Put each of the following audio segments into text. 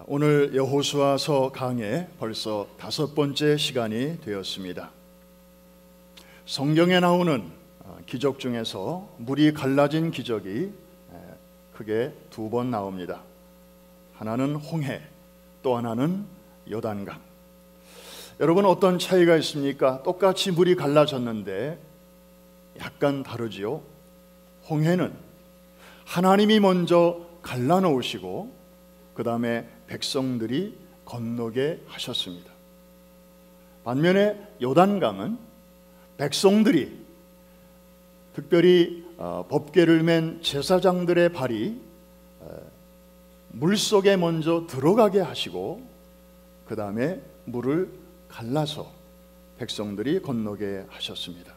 오늘 여호수아서 강의 벌써 5번째 시간이 되었습니다. 성경에 나오는 기적 중에서 물이 갈라진 기적이 크게 2번 나옵니다. 하나는 홍해, 또 하나는 요단강. 여러분, 어떤 차이가 있습니까? 똑같이 물이 갈라졌는데 약간 다르지요. 홍해는 하나님이 먼저 갈라놓으시고 그 다음에 백성들이 건너게 하셨습니다. 반면에 요단강은 백성들이, 특별히 법궤를 맨 제사장들의 발이 물속에 먼저 들어가게 하시고 그 다음에 물을 갈라서 백성들이 건너게 하셨습니다.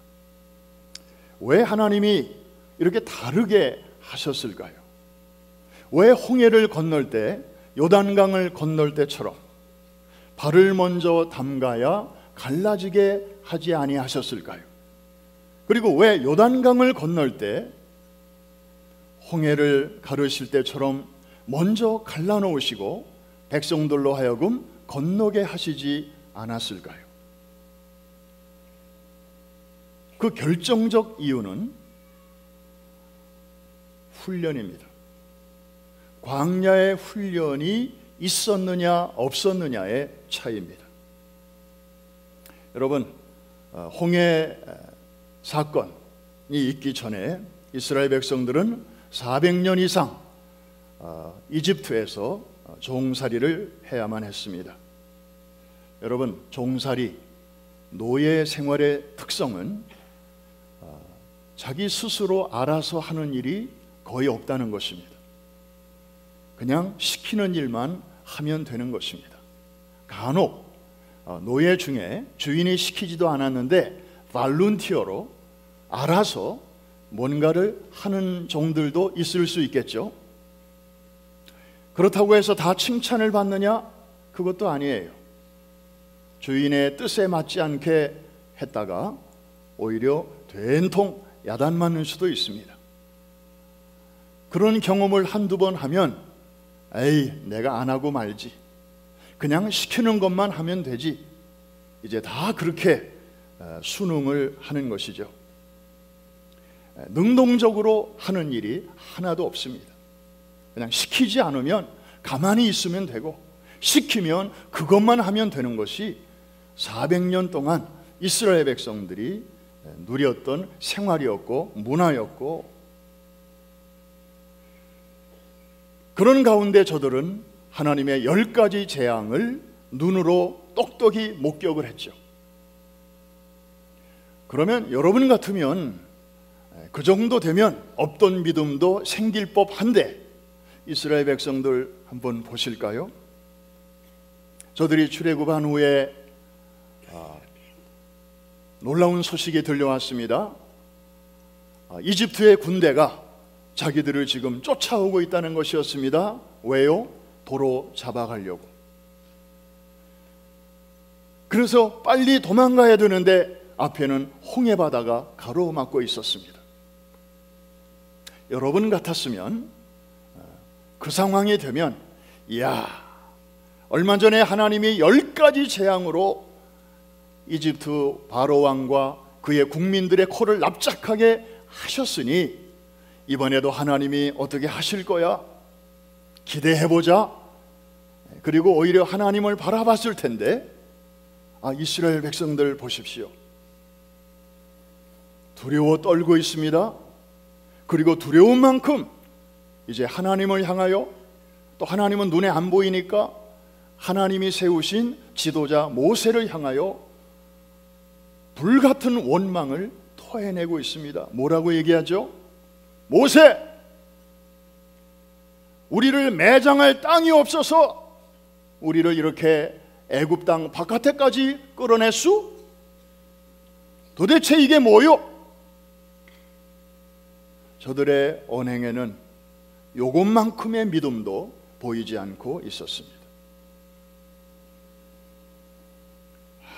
왜 하나님이 이렇게 다르게 하셨을까요? 왜 홍해를 건널 때, 요단강을 건널 때처럼 발을 먼저 담가야 갈라지게 하지 아니하셨을까요? 그리고 왜 요단강을 건널 때 홍해를 가르실 때처럼 먼저 갈라놓으시고 백성들로 하여금 건너게 하시지 않았을까요? 그 결정적 이유는 훈련입니다. 광야의 훈련이 있었느냐 없었느냐의 차이입니다. 여러분, 홍해 사건이 있기 전에 이스라엘 백성들은 400년 이상 이집트에서 종살이를 해야만 했습니다. 여러분, 종살이, 노예 생활의 특성은 자기 스스로 알아서 하는 일이 거의 없다는 것입니다. 그냥 시키는 일만 하면 되는 것입니다. 간혹 노예 중에 주인이 시키지도 않았는데 발룬티어로 알아서 뭔가를 하는 종들도 있을 수 있겠죠. 그렇다고 해서 다 칭찬을 받느냐? 그것도 아니에요. 주인의 뜻에 맞지 않게 했다가 오히려 된통 야단 맞는 수도 있습니다. 그런 경험을 한두 번 하면 에이, 내가 안 하고 말지, 그냥 시키는 것만 하면 되지, 이제 다 그렇게 순응을 하는 것이죠. 능동적으로 하는 일이 하나도 없습니다. 그냥 시키지 않으면 가만히 있으면 되고, 시키면 그것만 하면 되는 것이 400년 동안 이스라엘 백성들이 누렸던 생활이었고 문화였고, 그런 가운데 저들은 하나님의 10가지 재앙을 눈으로 똑똑히 목격을 했죠. 그러면 여러분 같으면 그 정도 되면 없던 믿음도 생길 법한데, 이스라엘 백성들 한번 보실까요? 저들이 출애굽한 후에 놀라운 소식이 들려왔습니다. 이집트의 군대가 자기들을 지금 쫓아오고 있다는 것이었습니다. 왜요? 도로 잡아가려고. 그래서 빨리 도망가야 되는데 앞에는 홍해 바다가 가로막고 있었습니다. 여러분 같았으면 그 상황이 되면, 이야, 얼마 전에 하나님이 10가지 재앙으로 이집트 바로 왕과 그의 국민들의 코를 납작하게 하셨으니 이번에도 하나님이 어떻게 하실 거야? 기대해보자. 그리고 오히려 하나님을 바라봤을 텐데, 이스라엘 백성들 보십시오. 두려워 떨고 있습니다. 그리고 두려운 만큼 이제 하나님을 향하여, 또 하나님은 눈에 안 보이니까 하나님이 세우신 지도자 모세를 향하여 불같은 원망을 토해내고 있습니다. 뭐라고 얘기하죠? 모세, 우리를 매장할 땅이 없어서 우리를 이렇게 애굽 땅 바깥에까지 끌어냈수? 도대체 이게 뭐요? 저들의 언행에는 요것만큼의 믿음도 보이지 않고 있었습니다.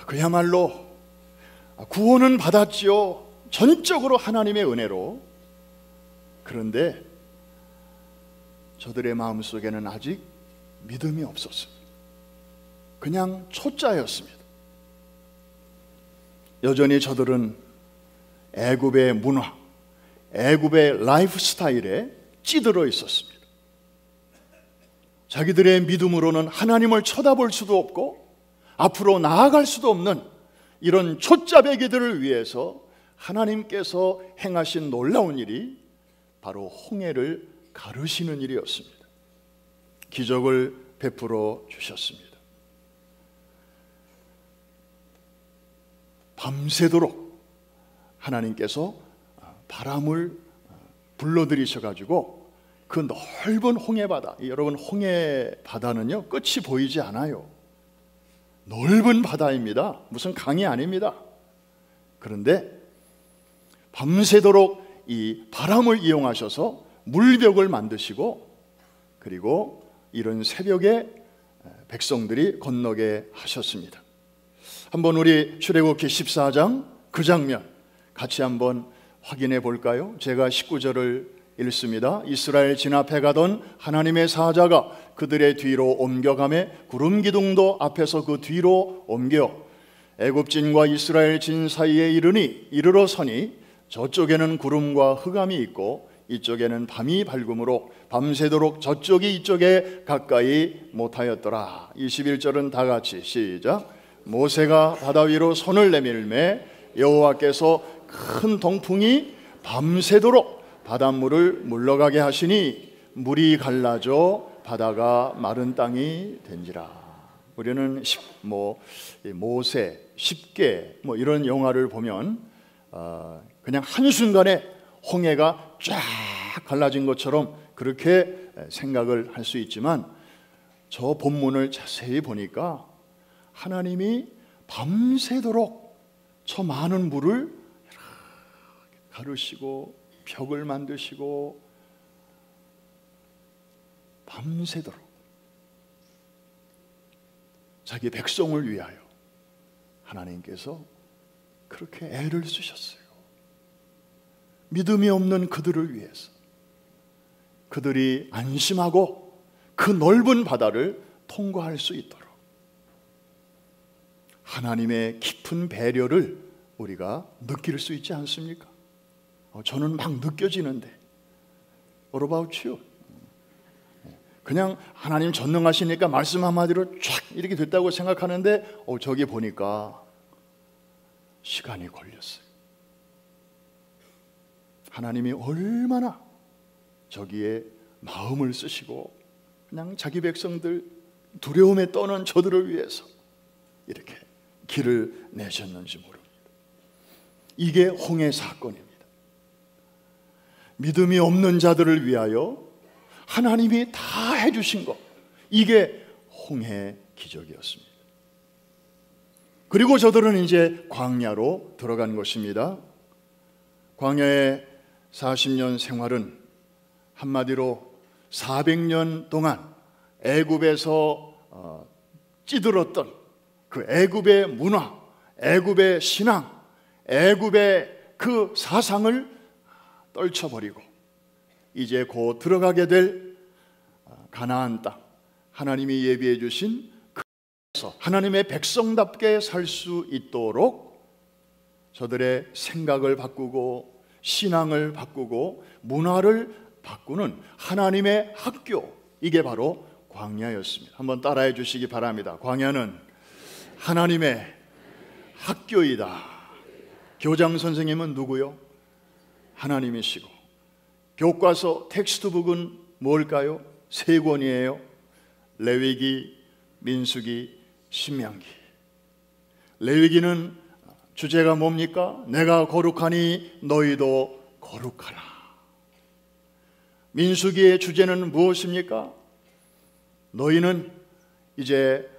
그야말로 구원은 받았지요. 전적으로 하나님의 은혜로. 그런데 저들의 마음속에는 아직 믿음이 없었습니다. 그냥 초짜였습니다. 여전히 저들은 애굽의 문화, 애굽의 라이프 스타일에 찌들어 있었습니다. 자기들의 믿음으로는 하나님을 쳐다볼 수도 없고 앞으로 나아갈 수도 없는 이런 촌짜배기들을 위해서 하나님께서 행하신 놀라운 일이 바로 홍해를 가르시는 일이었습니다. 기적을 베풀어 주셨습니다. 밤새도록 하나님께서 바람을 불러들이셔가지고 그 넓은 홍해바다, 여러분 홍해바다는요 끝이 보이지 않아요. 넓은 바다입니다. 무슨 강이 아닙니다. 그런데 밤새도록 이 바람을 이용하셔서 물벽을 만드시고 그리고 이런 새벽에 백성들이 건너게 하셨습니다. 한번 우리 출애굽기 14장 그 장면 같이 한번 확인해 볼까요? 제가 19절을 읽습니다. 이스라엘 진 앞에 가던 하나님의 사자가 그들의 뒤로 옮겨가매 구름 기둥도 앞에서 그 뒤로 옮겨 애굽진과 이스라엘 진 사이에 이르러 서니 저쪽에는 구름과 흑암이 있고 이쪽에는 밤이 밝음으로 밤새도록 저쪽이 이쪽에 가까이 못하였더라. 21절은 다 같이 시작. 모세가 바다 위로 손을 내밀매 여호와께서 큰 동풍이 밤새도록 바닷물을 물러가게 하시니 물이 갈라져 바다가 마른 땅이 된지라. 우리는 모세, 십계 이런 영화를 보면 그냥 한순간에 홍해가 쫙 갈라진 것처럼 그렇게 생각을 할 수 있지만 저 본문을 자세히 보니까 하나님이 밤새도록 저 많은 물을 이렇게 가르시고 벽을 만드시고 밤새도록 자기 백성을 위하여 하나님께서 그렇게 애를 쓰셨어요. 믿음이 없는 그들을 위해서 그들이 안심하고 그 넓은 바다를 통과할 수 있도록 하나님의 깊은 배려를 우리가 느낄 수 있지 않습니까? 저는 막 느껴지는데 What about you? 그냥 하나님 전능하시니까 말씀 한마디로 쫙 이렇게 됐다고 생각하는데 저기 보니까 시간이 걸렸어요. 하나님이 얼마나 저기에 마음을 쓰시고 그냥 자기 백성들 두려움에 떠는 저들을 위해서 이렇게 길을 내셨는지 모릅니다. 이게 홍해 사건입니다. 믿음이 없는 자들을 위하여 하나님이 다 해주신 것, 이게 홍해 기적이었습니다. 그리고 저들은 이제 광야로 들어간 것입니다. 광야의 40년 생활은 한마디로 400년 동안 애굽에서 찌들었던 그 애굽의 문화, 애굽의 신앙, 애굽의 그 사상을 떨쳐버리고 이제 곧 들어가게 될 가나안 땅, 하나님이 예비해 주신 그에서 하나님의 백성답게 살 수 있도록 저들의 생각을 바꾸고 신앙을 바꾸고 문화를 바꾸는 하나님의 학교, 이게 바로 광야였습니다. 한번 따라해 주시기 바랍니다. 광야는 하나님의 학교이다. 교장 선생님은 누구요? 하나님이시고 교과서 텍스트북은 뭘까요? 3권이에요. 레위기, 민수기, 신명기. 레위기는 주제가 뭡니까? 내가 거룩하니 너희도 거룩하라. 민수기의 주제는 무엇입니까? 너희는 이제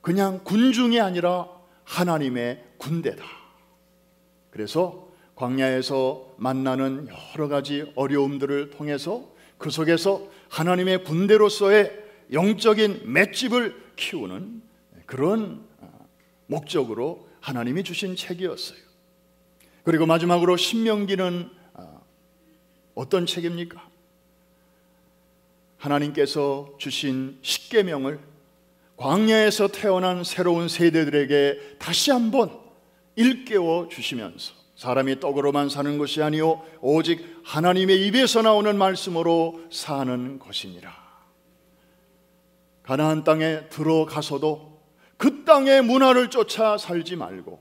그냥 군중이 아니라 하나님의 군대다. 그래서 광야에서 만나는 여러 가지 어려움들을 통해서 그 속에서 하나님의 군대로서의 영적인 맷집을 키우는 그런 목적으로 하나님이 주신 책이었어요. 그리고 마지막으로 신명기는 어떤 책입니까? 하나님께서 주신 십계명을 광야에서 태어난 새로운 세대들에게 다시 한번 일깨워 주시면서 사람이 떡으로만 사는 것이 아니요 오직 하나님의 입에서 나오는 말씀으로 사는 것이니라. 가나안 땅에 들어가서도 그 땅의 문화를 쫓아 살지 말고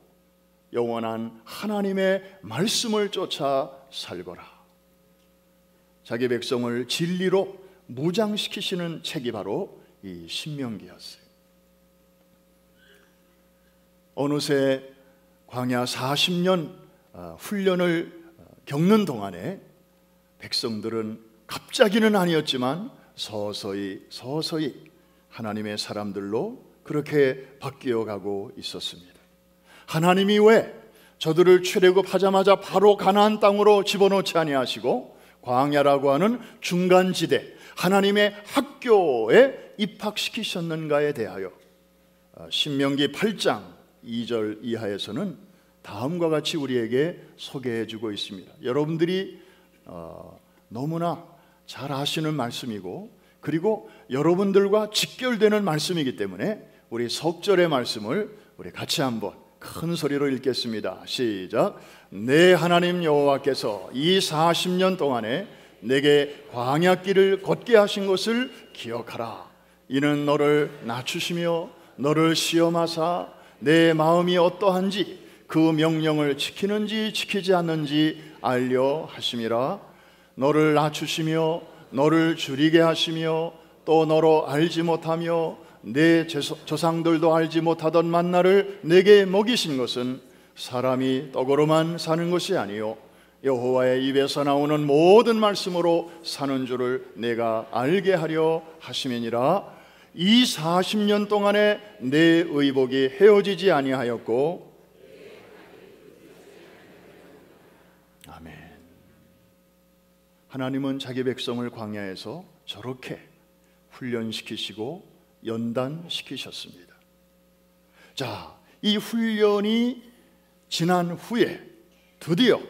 영원한 하나님의 말씀을 쫓아 살거라. 자기 백성을 진리로 무장시키시는 책이 바로 이 신명기였어요. 어느새 광야 40년 훈련을 겪는 동안에 백성들은 갑자기는 아니었지만 서서히 하나님의 사람들로 그렇게 바뀌어 가고 있었습니다. 하나님이 왜 저들을 출애굽하자마자 바로 가나안 땅으로 집어넣지 아니하시고 광야라고 하는 중간지대 하나님의 학교에 입학시키셨는가에 대하여 신명기 8장 2절 이하에서는 다음과 같이 우리에게 소개해 주고 있습니다. 여러분들이 너무나 잘 아시는 말씀이고 그리고 여러분들과 직결되는 말씀이기 때문에 우리 석절의 말씀을 우리 같이 한번 큰 소리로 읽겠습니다. 시작. 내 하나님 여호와께서 이 40년 동안에 내게 광야길을 걷게 하신 것을 기억하라. 이는 너를 낮추시며 너를 시험하사 내 마음이 어떠한지 그 명령을 지키는지 지키지 않는지 알려 하심이라. 너를 낮추시며 너를 줄이게 하시며 또 너로 알지 못하며 내 조상들도 알지 못하던 만나를 내게 먹이신 것은 사람이 떡으로만 사는 것이 아니요 여호와의 입에서 나오는 모든 말씀으로 사는 줄을 내가 알게 하려 하심이니라. 이 40년 동안에 내 의복이 헤어지지 아니하였고. 아멘. 하나님은 자기 백성을 광야에서 저렇게 훈련시키시고 연단시키셨습니다. 자, 이 훈련이 지난 후에 드디어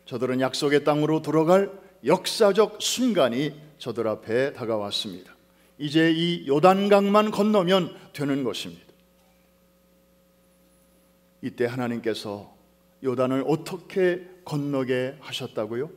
저들은 약속의 땅으로 들어갈 역사적 순간이 저들 앞에 다가왔습니다. 이제 이 요단강만 건너면 되는 것입니다. 이때 하나님께서 요단을 어떻게 건너게 하셨다고요?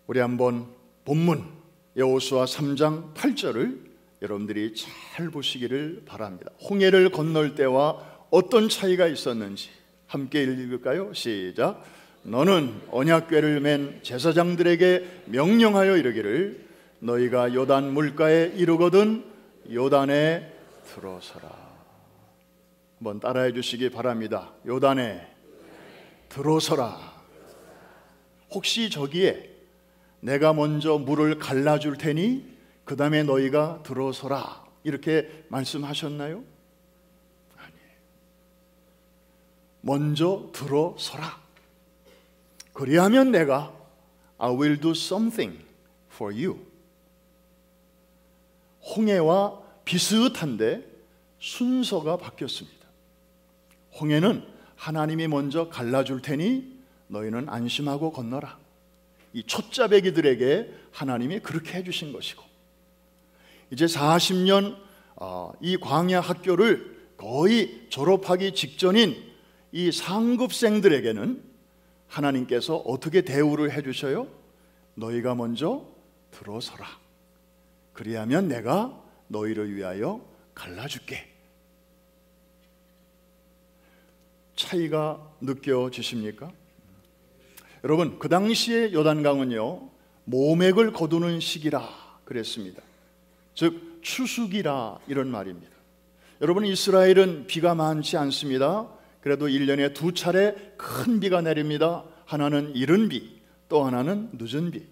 우리 한번 본문 여호수아 3장 8절을 여러분들이 잘 보시기를 바랍니다. 홍해를 건널 때와 어떤 차이가 있었는지 함께 읽을까요? 시작. 너는 언약궤를 맨 제사장들에게 명령하여 이르기를 너희가 요단 물가에 이르거든 요단에 들어서라. 한번 따라해 주시기 바랍니다. 요단에 들어서라. 혹시 저기에 내가 먼저 물을 갈라줄 테니 그 다음에 너희가 들어서라 이렇게 말씀하셨나요? 아니에요. 먼저 들어서라. 그리하면 내가 I will do something for you. 홍해와 비슷한데 순서가 바뀌었습니다. 홍해는 하나님이 먼저 갈라줄 테니 너희는 안심하고 건너라. 이 촛자배기들에게 하나님이 그렇게 해주신 것이고, 이제 40년 이 광야 학교를 거의 졸업하기 직전인 이 상급생들에게는 하나님께서 어떻게 대우를 해주셔요? 너희가 먼저 들어서라. 그리하면 내가 너희를 위하여 갈라줄게. 차이가 느껴지십니까? 여러분, 그 당시에 요단강은요 모맥을 거두는 시기라 그랬습니다. 즉 추수기라 이런 말입니다. 여러분, 이스라엘은 비가 많지 않습니다. 그래도 1년에 2차례 큰 비가 내립니다. 하나는 이른 비, 또 하나는 늦은 비.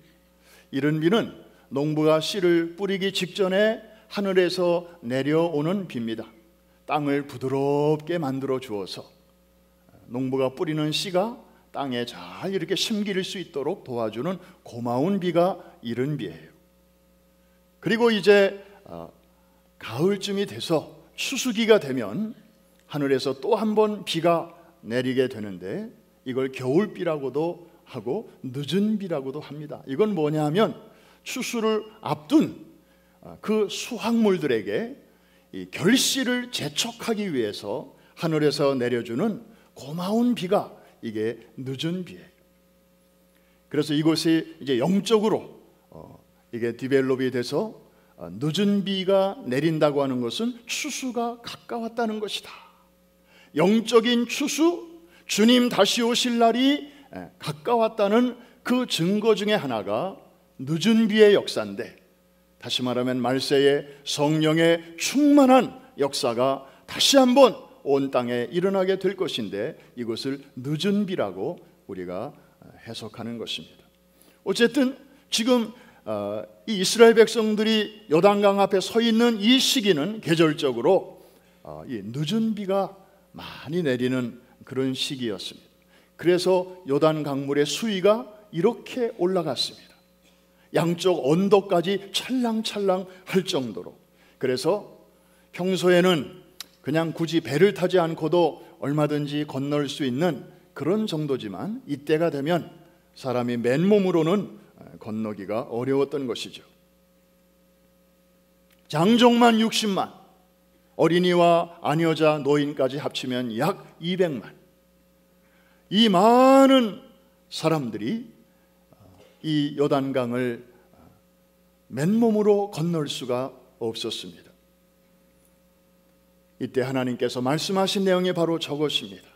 이른 비는 농부가 씨를 뿌리기 직전에 하늘에서 내려오는 비입니다. 땅을 부드럽게 만들어 주어서 농부가 뿌리는 씨가 땅에 잘 이렇게 심기를 수 있도록 도와주는 고마운 비가 이른 비예요. 그리고 이제 가을쯤이 돼서 추수기가 되면 하늘에서 또 한 번 비가 내리게 되는데 이걸 겨울비라고도 하고 늦은 비라고도 합니다. 이건 뭐냐 하면 추수를 앞둔 그 수확물들에게 이 결실을 재촉하기 위해서 하늘에서 내려주는 고마운 비가 이게 늦은 비예요. 그래서 이곳이 이제 영적으로 이게 디벨롭이 돼서 늦은 비가 내린다고 하는 것은 추수가 가까웠다는 것이다. 영적인 추수, 주님 다시 오실 날이 가까웠다는 그 증거 중에 하나가 늦은 비의 역사인데, 다시 말하면 말세에 성령의 충만한 역사가 다시 한번 온 땅에 일어나게 될 것인데, 이것을 늦은 비라고 우리가 해석하는 것입니다. 어쨌든 지금 이 이스라엘 백성들이 요단강 앞에 서 있는 이 시기는 계절적으로 이 늦은 비가 많이 내리는 그런 시기였습니다. 그래서 요단 강물의 수위가 이렇게 올라갔습니다. 양쪽 언덕까지 찰랑찰랑 할 정도로. 그래서 평소에는 그냥 굳이 배를 타지 않고도 얼마든지 건널 수 있는 그런 정도지만, 이때가 되면 사람이 맨몸으로는 건너기가 어려웠던 것이죠. 장정만 60만, 어린이와 아녀자 노인까지 합치면 약 200만. 이 많은 사람들이 이 요단강을 맨몸으로 건널 수가 없었습니다. 이때 하나님께서 말씀하신 내용이 바로 저것입니다.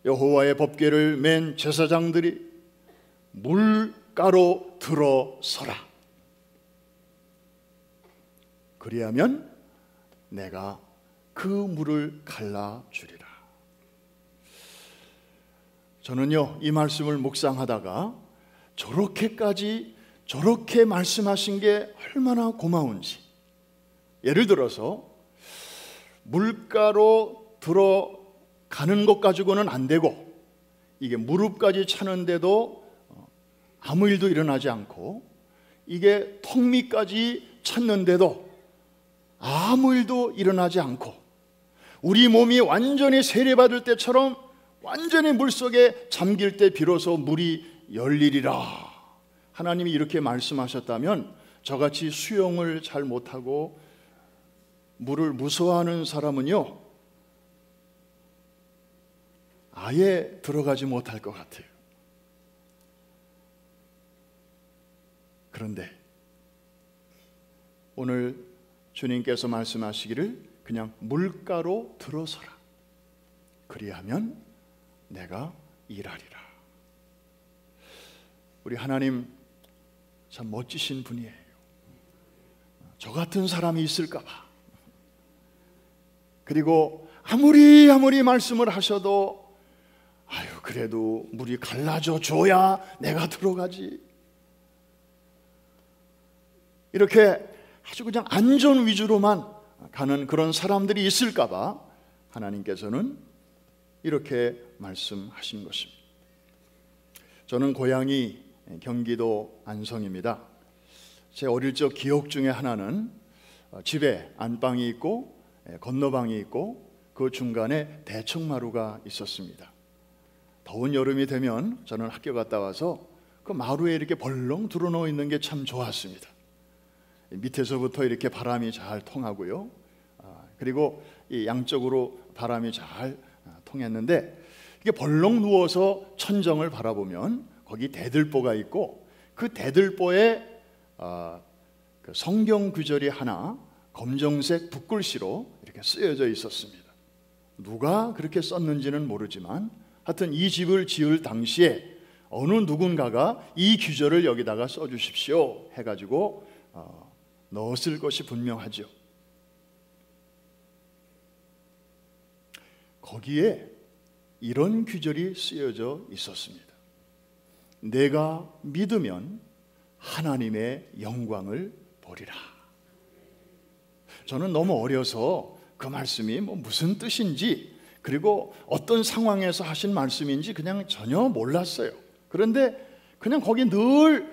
여호와의 법궤를 맨 제사장들이 물가로 들어서라. 그리하면 내가 그 물을 갈라주리라. 저는요, 이 말씀을 묵상하다가 저렇게 말씀하신 게 얼마나 고마운지. 예를 들어서 물가로 들어가는 것 가지고는 안 되고, 이게 무릎까지 차는데도 아무 일도 일어나지 않고, 이게 턱 밑까지 찼는데도 아무 일도 일어나지 않고, 우리 몸이 완전히 세례받을 때처럼 완전히 물속에 잠길 때 비로소 물이 열리리라. 하나님이 이렇게 말씀하셨다면, 저같이 수영을 잘 못하고 물을 무서워하는 사람은요, 아예 들어가지 못할 것 같아요. 그런데 오늘 주님께서 말씀하시기를 그냥 물가로 들어서라. 그리하면 내가 일하리라. 우리 하나님 참 멋지신 분이에요. 저 같은 사람이 있을까 봐. 그리고 아무리 말씀을 하셔도 아유, 그래도 물이 갈라져 줘야 내가 들어가지. 이렇게 아주 그냥 안전 위주로만 가는 그런 사람들이 있을까 봐 하나님께서는 이렇게 말씀하신 것입니다. 저는 고향이 경기도 안성입니다. 제 어릴 적 기억 중에 하나는 집에 안방이 있고 건너방이 있고 그 중간에 대청마루가 있었습니다. 더운 여름이 되면 저는 학교 갔다 와서 그 마루에 이렇게 벌렁 드러누워 있는 게 참 좋았습니다. 밑에서부터 이렇게 바람이 잘 통하고요. 그리고 이 양쪽으로 바람이 잘 통했는데, 이게 벌렁 누워서 천정을 바라보면 거기 대들보가 있고, 그 대들보에 그 성경 구절이 하나 검정색 붓글씨로 이렇게 쓰여져 있었습니다. 누가 그렇게 썼는지는 모르지만 하여튼 이 집을 지을 당시에 어느 누군가가 이 구절을 여기다가 써주십시오 해가지고 넣었을 것이 분명하죠. 거기에 이런 구절이 쓰여져 있었습니다. 내가 믿으면 하나님의 영광을 보리라. 저는 너무 어려서 그 말씀이 무슨 뜻인지, 그리고 어떤 상황에서 하신 말씀인지 그냥 전혀 몰랐어요. 그런데 그냥 거기 늘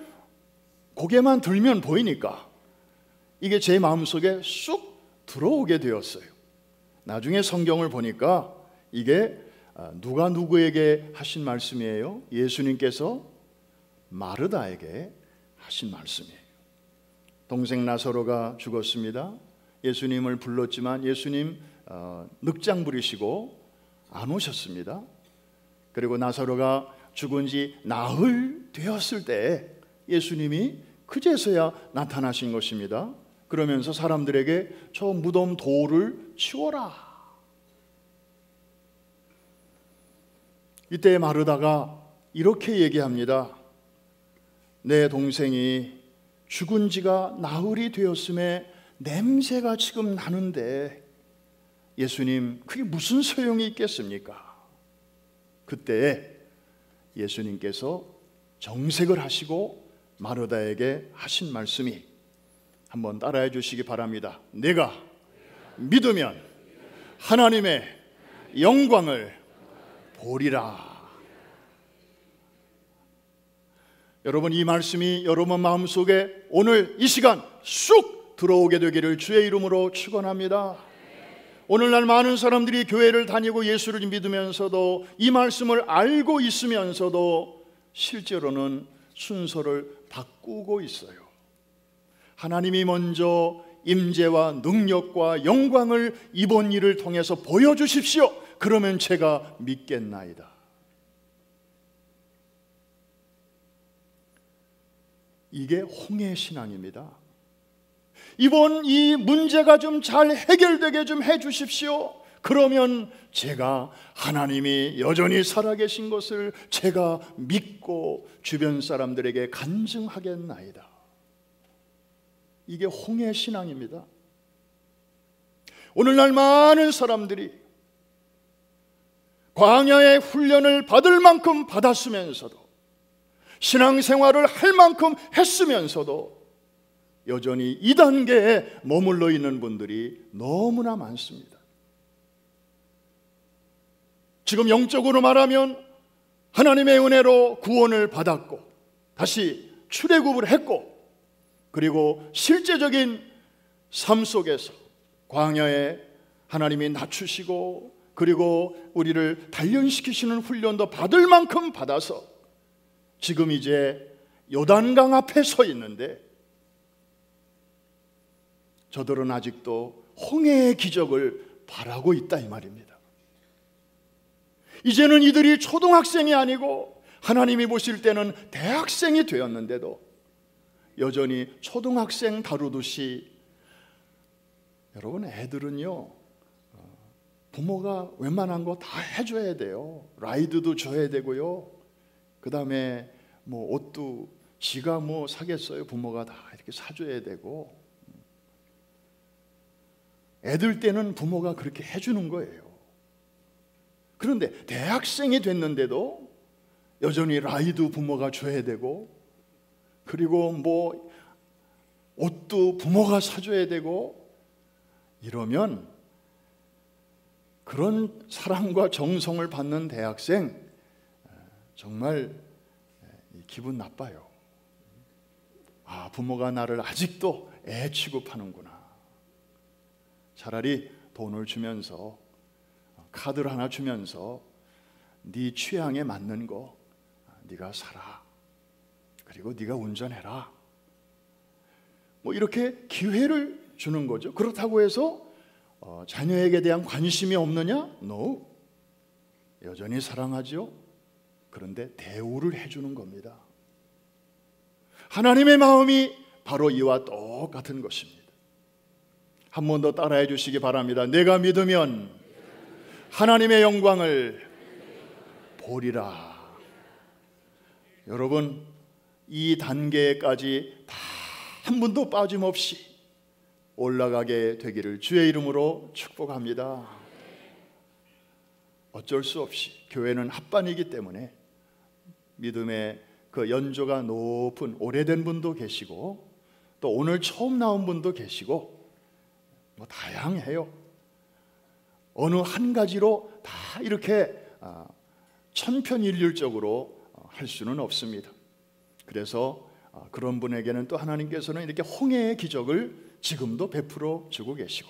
고개만 들면 보이니까 이게 제 마음속에 쑥 들어오게 되었어요. 나중에 성경을 보니까 이게 누가 누구에게 하신 말씀이에요? 예수님께서 마르다에게 하신 말씀이에요. 동생 나사로가 죽었습니다. 예수님을 불렀지만 예수님 늑장 부리시고 안 오셨습니다. 그리고 나사로가 죽은 지 나흘 되었을 때 예수님이 그제서야 나타나신 것입니다. 그러면서 사람들에게 저 무덤 돌을 치워라. 이때 마르다가 이렇게 얘기합니다. 내 동생이 죽은 지가 나흘이 되었음에 냄새가 지금 나는데 예수님, 그게 무슨 소용이 있겠습니까? 그때 예수님께서 정색을 하시고 마르다에게 하신 말씀이, 한번 따라해 주시기 바랍니다. 내가 믿으면 하나님의 영광을 보리라. 여러분, 이 말씀이 여러분 마음속에 오늘 이 시간 쑥 들어오게 되기를 주의 이름으로 축원합니다. 오늘날 많은 사람들이 교회를 다니고 예수를 믿으면서도 이 말씀을 알고 있으면서도 실제로는 순서를 바꾸고 있어요. 하나님이 먼저 임재와 능력과 영광을 이번 일을 통해서 보여주십시오. 그러면 제가 믿겠나이다. 이게 홍해 신앙입니다. 이번 이 문제가 좀 잘 해결되게 좀 해주십시오. 그러면 제가 하나님이 여전히 살아계신 것을 제가 믿고 주변 사람들에게 간증하겠나이다. 이게 홍해 신앙입니다. 오늘날 많은 사람들이 광야의 훈련을 받을 만큼 받았으면서도 신앙생활을 할 만큼 했으면서도 여전히 2단계에 머물러 있는 분들이 너무나 많습니다. 지금 영적으로 말하면 하나님의 은혜로 구원을 받았고 다시 출애굽을 했고, 그리고 실제적인 삶 속에서 광야에 하나님이 낮추시고 그리고 우리를 단련시키시는 훈련도 받을 만큼 받아서 지금 이제 요단강 앞에 서 있는데, 저들은 아직도 홍해의 기적을 바라고 있다 이 말입니다. 이제는 이들이 초등학생이 아니고 하나님이 보실 때는 대학생이 되었는데도 여전히 초등학생 다루듯이, 여러분 애들은요 부모가 웬만한 거 다 해줘야 돼요. 라이드도 줘야 되고요. 그 다음에 뭐 옷도 지가 뭐 사겠어요. 부모가 다 이렇게 사줘야 되고, 애들 때는 부모가 그렇게 해주는 거예요. 그런데 대학생이 됐는데도 여전히 라이드 부모가 줘야 되고, 그리고 뭐 옷도 부모가 사줘야 되고, 이러면 그런 사랑과 정성을 받는 대학생 정말 기분 나빠요. 아, 부모가 나를 아직도 애 취급하는구나. 차라리 돈을 주면서, 카드를 하나 주면서 네 취향에 맞는 거 네가 사라. 그리고 네가 운전해라. 뭐 이렇게 기회를 주는 거죠. 그렇다고 해서 자녀에게 대한 관심이 없느냐? No. 여전히 사랑하죠. 그런데 대우를 해주는 겁니다. 하나님의 마음이 바로 이와 똑같은 것입니다. 한 번 더 따라해 주시기 바랍니다. 내가 믿으면 하나님의 영광을 보리라. 여러분, 이 단계까지 다 한 분도 빠짐없이 올라가게 되기를 주의 이름으로 축복합니다. 어쩔 수 없이 교회는 합반이기 때문에 믿음의 그 연조가 높은 오래된 분도 계시고, 또 오늘 처음 나온 분도 계시고, 뭐 다양해요. 어느 한 가지로 다 이렇게 천편일률적으로 할 수는 없습니다. 그래서 그런 분에게는 또 하나님께서는 이렇게 홍해의 기적을 지금도 베풀어 주고 계시고,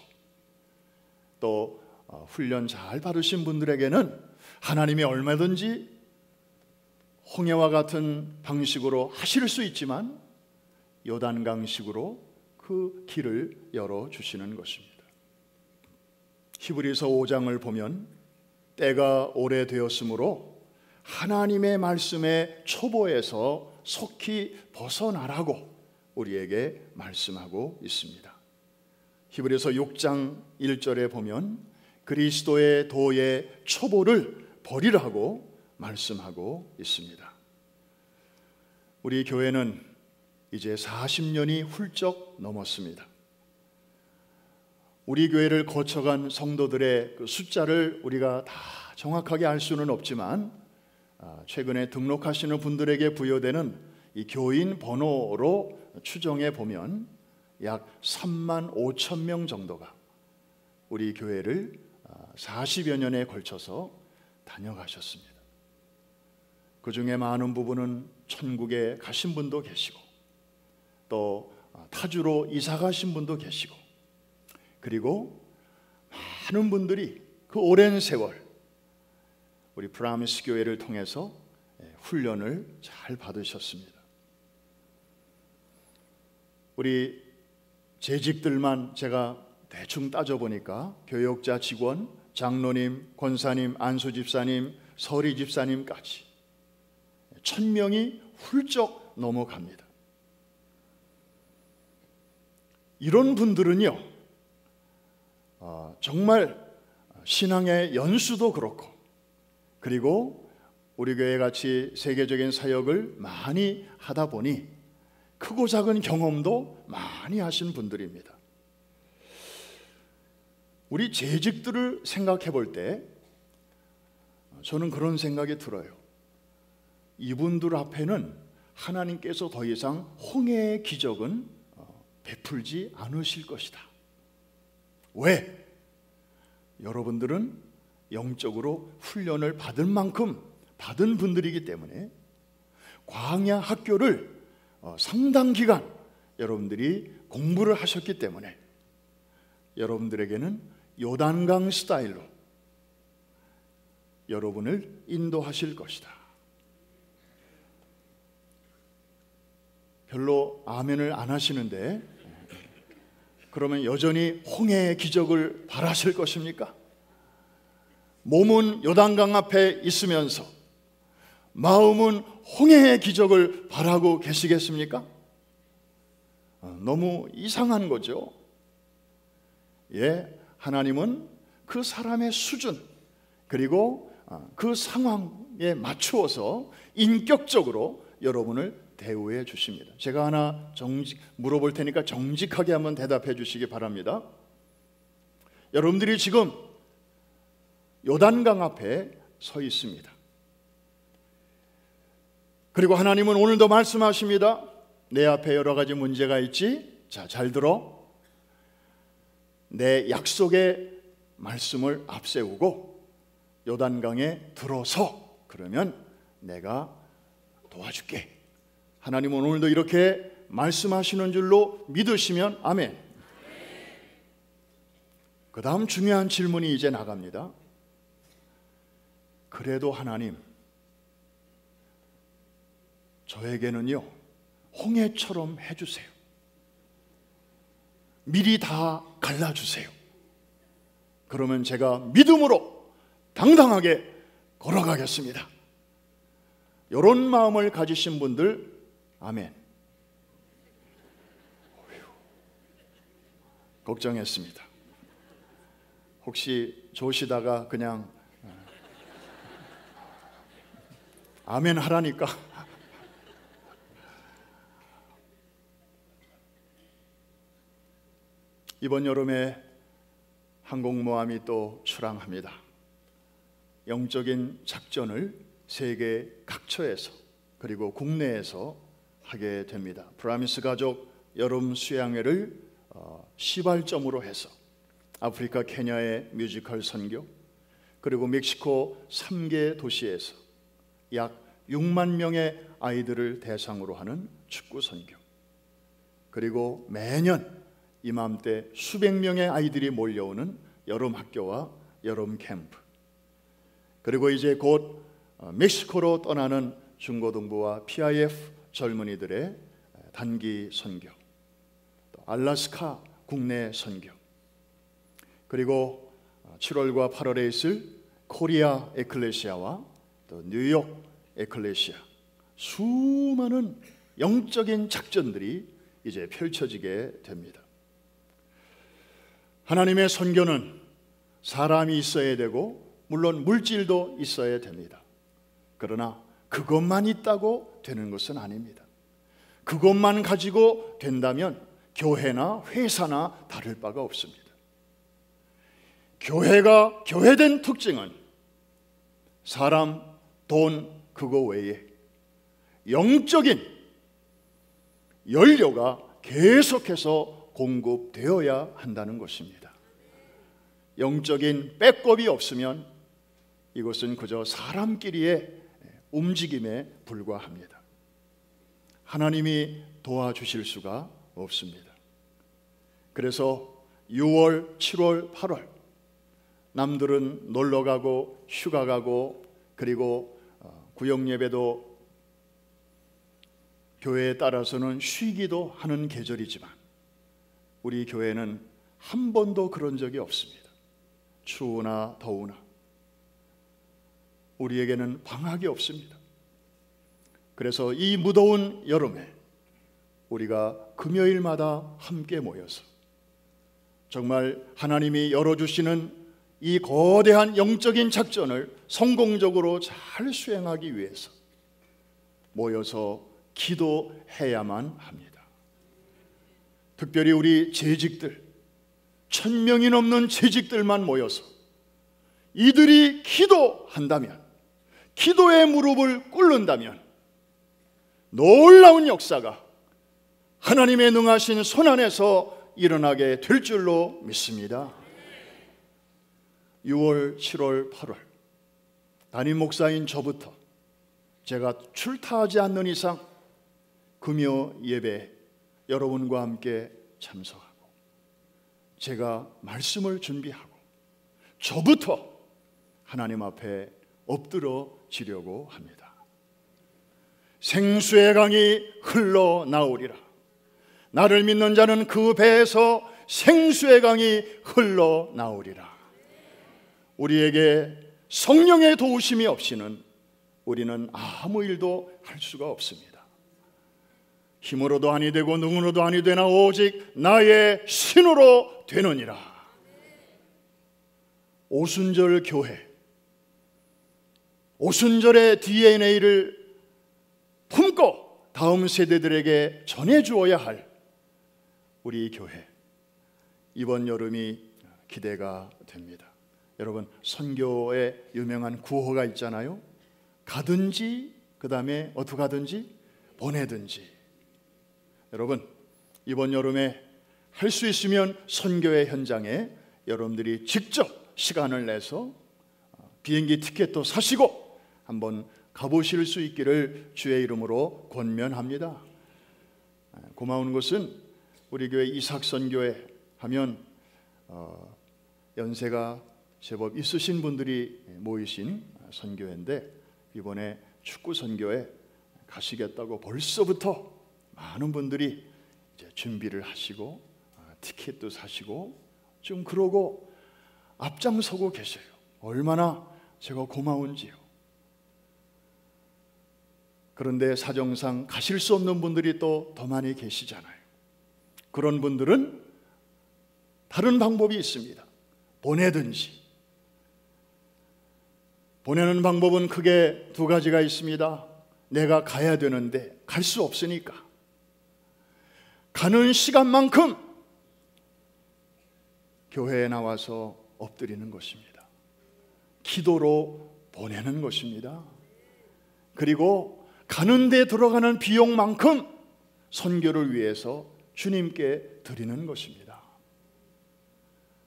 또 훈련 잘 받으신 분들에게는 하나님이 얼마든지 홍해와 같은 방식으로 하실 수 있지만 요단강식으로 그 길을 열어주시는 것입니다. 히브리서 5장을 보면 때가 오래되었으므로 하나님의 말씀의 초보에서 속히 벗어나라고 우리에게 말씀하고 있습니다. 히브리서 6장 1절에 보면 그리스도의 도의 초보를 버리라고 말씀하고 있습니다. 우리 교회는 이제 40년이 훌쩍 넘었습니다. 우리 교회를 거쳐간 성도들의 그 숫자를 우리가 다 정확하게 알 수는 없지만 최근에 등록하시는 분들에게 부여되는 이 교인 번호로 추정해 보면 약 3만 5천 명 정도가 우리 교회를 40여 년에 걸쳐서 다녀가셨습니다. 그 중에 많은 부분은 천국에 가신 분도 계시고 또 타주로 이사 가신 분도 계시고 그리고 많은 분들이 그 오랜 세월 우리 프라미스 교회를 통해서 훈련을 잘 받으셨습니다. 우리 재직들만 제가 대충 따져보니까 교역자, 직원, 장로님, 권사님, 안수 집사님, 서리 집사님까지 1000명이 훌쩍 넘어갑니다. 이런 분들은요 정말 신앙의 연수도 그렇고 그리고 우리 교회 같이 세계적인 사역을 많이 하다 보니 크고 작은 경험도 많이 하신 분들입니다. 우리 재직들을 생각해 볼 때 저는 그런 생각이 들어요. 이분들 앞에는 하나님께서 더 이상 홍해의 기적은 베풀지 않으실 것이다. 왜? 여러분들은 영적으로 훈련을 받을 만큼 받은 분들이기 때문에 광야 학교를 상당 기간 여러분들이 공부를 하셨기 때문에 여러분들에게는 요단강 스타일로 여러분을 인도하실 것이다. 별로 아멘을 안 하시는데 그러면 여전히 홍해의 기적을 바라실 것입니까? 몸은 요단강 앞에 있으면서 마음은 홍해의 기적을 바라고 계시겠습니까? 너무 이상한 거죠. 하나님은 그 사람의 수준 그리고 그 상황에 맞추어서 인격적으로 여러분을 대우해 주십니다. 제가 하나 물어볼 테니까 정직하게 한번 대답해 주시기 바랍니다. 여러분들이 지금 요단강 앞에 서 있습니다. 그리고 하나님은 오늘도 말씀하십니다. 내 앞에 여러 가지 문제가 있지? 자, 잘 들어. 내 약속의 말씀을 앞세우고 요단강에 들어서 그러면 내가 도와줄게. 하나님은 오늘도 이렇게 말씀하시는 줄로 믿으시면 아멘. 그 다음 중요한 질문이 이제 나갑니다. 그래도 하나님, 저에게는요 홍해처럼 해주세요. 미리 다 갈라주세요. 그러면 제가 믿음으로 당당하게 걸어가겠습니다. 이런 마음을 가지신 분들 아멘. 걱정했습니다. 혹시 조시다가 그냥 아멘 하라니까 이번 여름에 항공모함이 또 출항합니다. 영적인 작전을 세계 각처에서 그리고 국내에서 하게 됩니다. 프라미스 가족 여름 수양회를 시발점으로 해서 아프리카 케냐의 뮤지컬 선교 그리고 멕시코 3개 도시에서 약 6만 명의 아이들을 대상으로 하는 축구 선교 그리고 매년 이맘때 수백 명의 아이들이 몰려오는 여름 학교와 여름 캠프 그리고 이제 곧 멕시코로 떠나는 중고등부와 PIF 젊은이들의 단기 선교, 또 알래스카 국내 선교, 그리고 7월과 8월에 있을 코리아 에클레시아와 또 뉴욕 에클레시아, 수많은 영적인 작전들이 이제 펼쳐지게 됩니다. 하나님의 선교는 사람이 있어야 되고 물론 물질도 있어야 됩니다. 그러나 그것만 있다고 되는 것은 아닙니다. 그것만 가지고 된다면 교회나 회사나 다를 바가 없습니다. 교회가 교회된 특징은 사람, 돈, 그거 외에 영적인 연료가 계속해서 공급되어야 한다는 것입니다. 영적인 백업이 없으면 이것은 그저 사람끼리의 움직임에 불과합니다. 하나님이 도와주실 수가 없습니다. 그래서 6월, 7월, 8월 남들은 놀러 가고 휴가 가고 그리고 구역 예배도 교회에 따라서는 쉬기도 하는 계절이지만 우리 교회는 한 번도 그런 적이 없습니다. 추우나 더우나 우리에게는 방학이 없습니다. 그래서 이 무더운 여름에 우리가 금요일마다 함께 모여서 정말 하나님이 열어주시는 이 거대한 영적인 작전을 성공적으로 잘 수행하기 위해서 모여서 기도해야만 합니다. 특별히 우리 재직들 1000명이 넘는 재직들만 모여서 이들이 기도한다면, 기도의 무릎을 꿇는다면 놀라운 역사가 하나님의 능하신 손안에서 일어나게 될 줄로 믿습니다. 6월, 7월, 8월 담임 목사인 저부터 제가 출타하지 않는 이상 금요 예배 여러분과 함께 참석하고 제가 말씀을 준비하고 저부터 하나님 앞에 엎드러지려고 합니다. 생수의 강이 흘러나오리라. 나를 믿는 자는 그 배에서 생수의 강이 흘러나오리라. 우리에게 성령의 도우심이 없이는 우리는 아무 일도 할 수가 없습니다. 힘으로도 아니 되고 능으로도 아니 되나 오직 나의 신으로 되느니라. 오순절 교회, 오순절의 DNA를 품고 다음 세대들에게 전해주어야 할 우리 교회, 이번 여름이 기대가 됩니다. 여러분, 선교에 유명한 구호가 있잖아요. 가든지, 그 다음에 어떻게 하든지, 보내든지. 여러분, 이번 여름에 할 수 있으면 선교의 현장에 여러분들이 직접 시간을 내서 비행기 티켓도 사시고 한번 가보실 수 있기를 주의 이름으로 권면합니다. 고마운 것은 우리 교회 이삭선교회 하면 연세가 제법 있으신 분들이 모이신 선교회인데 이번에 축구 선교회 가시겠다고 벌써부터 많은 분들이 이제 준비를 하시고 티켓도 사시고 좀 그러고 앞장서고 계세요. 얼마나 제가 고마운지요. 그런데 사정상 가실 수 없는 분들이 또 더 많이 계시잖아요. 그런 분들은 다른 방법이 있습니다. 보내든지. 보내는 방법은 크게 두 가지가 있습니다. 내가 가야 되는데 갈 수 없으니까 가는 시간만큼 교회에 나와서 엎드리는 것입니다. 기도로 보내는 것입니다. 그리고 가는 데 들어가는 비용만큼 선교를 위해서 주님께 드리는 것입니다.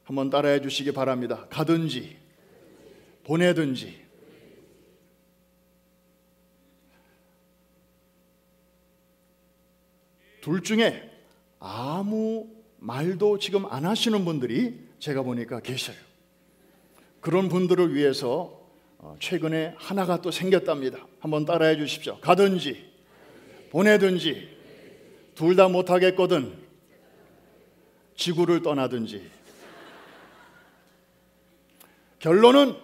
한번 따라해 주시기 바랍니다. 가든지 보내든지. 둘 중에 아무 말도 지금 안 하시는 분들이 제가 보니까 계셔요. 그런 분들을 위해서 최근에 하나가 또 생겼답니다. 한번 따라해 주십시오. 가든지 보내든지. 둘 다 못하겠거든 지구를 떠나든지. 결론은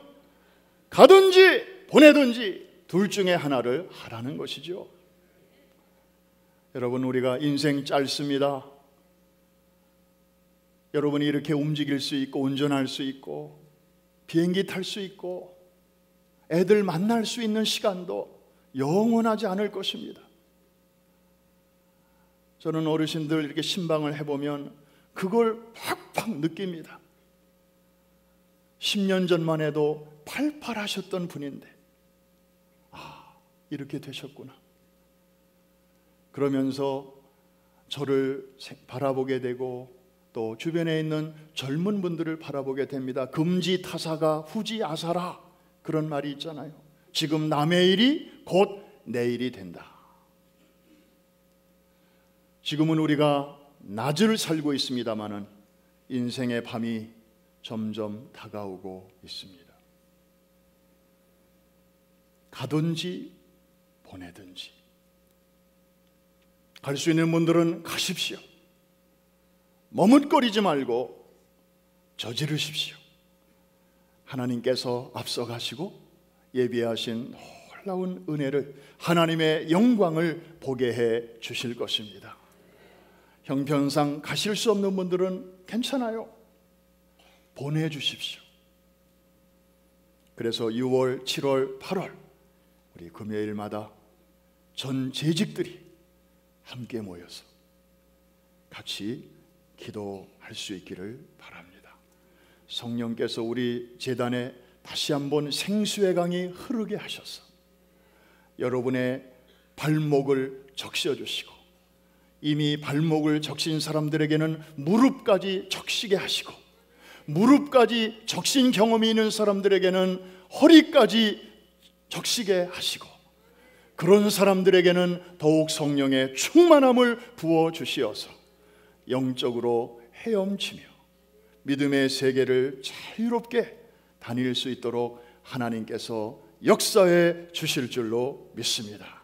가든지 보내든지 둘 중에 하나를 하라는 것이죠. 여러분, 우리가 인생 짧습니다. 여러분이 이렇게 움직일 수 있고 운전할 수 있고 비행기 탈 수 있고 애들 만날 수 있는 시간도 영원하지 않을 것입니다. 저는 어르신들 이렇게 신방을 해보면 그걸 팍팍 느낍니다. 10년 전만 해도 팔팔하셨던 분인데 이렇게 되셨구나. 그러면서 저를 바라보게 되고 또 주변에 있는 젊은 분들을 바라보게 됩니다. 금지타사가 후지아사라, 그런 말이 있잖아요. 지금 남의 일이 곧 내 일이 된다. 지금은 우리가 낮을 살고 있습니다마는 인생의 밤이 점점 다가오고 있습니다. 가든지 보내든지 갈 수 있는 분들은 가십시오. 머뭇거리지 말고 저지르십시오. 하나님께서 앞서가시고 예비하신 놀라운 은혜를, 하나님의 영광을 보게 해 주실 것입니다. 형편상 가실 수 없는 분들은 괜찮아요. 보내주십시오. 그래서 6월, 7월, 8월 우리 금요일마다 전 재직들이 함께 모여서 같이 기도할 수 있기를 바랍니다. 성령께서 우리 제단에 다시 한번 생수의 강이 흐르게 하셔서 여러분의 발목을 적셔 주시고, 이미 발목을 적신 사람들에게는 무릎까지 적시게 하시고, 무릎까지 적신 경험이 있는 사람들에게는 허리까지 적시게 하시고, 그런 사람들에게는 더욱 성령의 충만함을 부어 주시어서 영적으로 헤엄치며 믿음의 세계를 자유롭게 다닐 수 있도록 하나님께서 역사해 주실 줄로 믿습니다.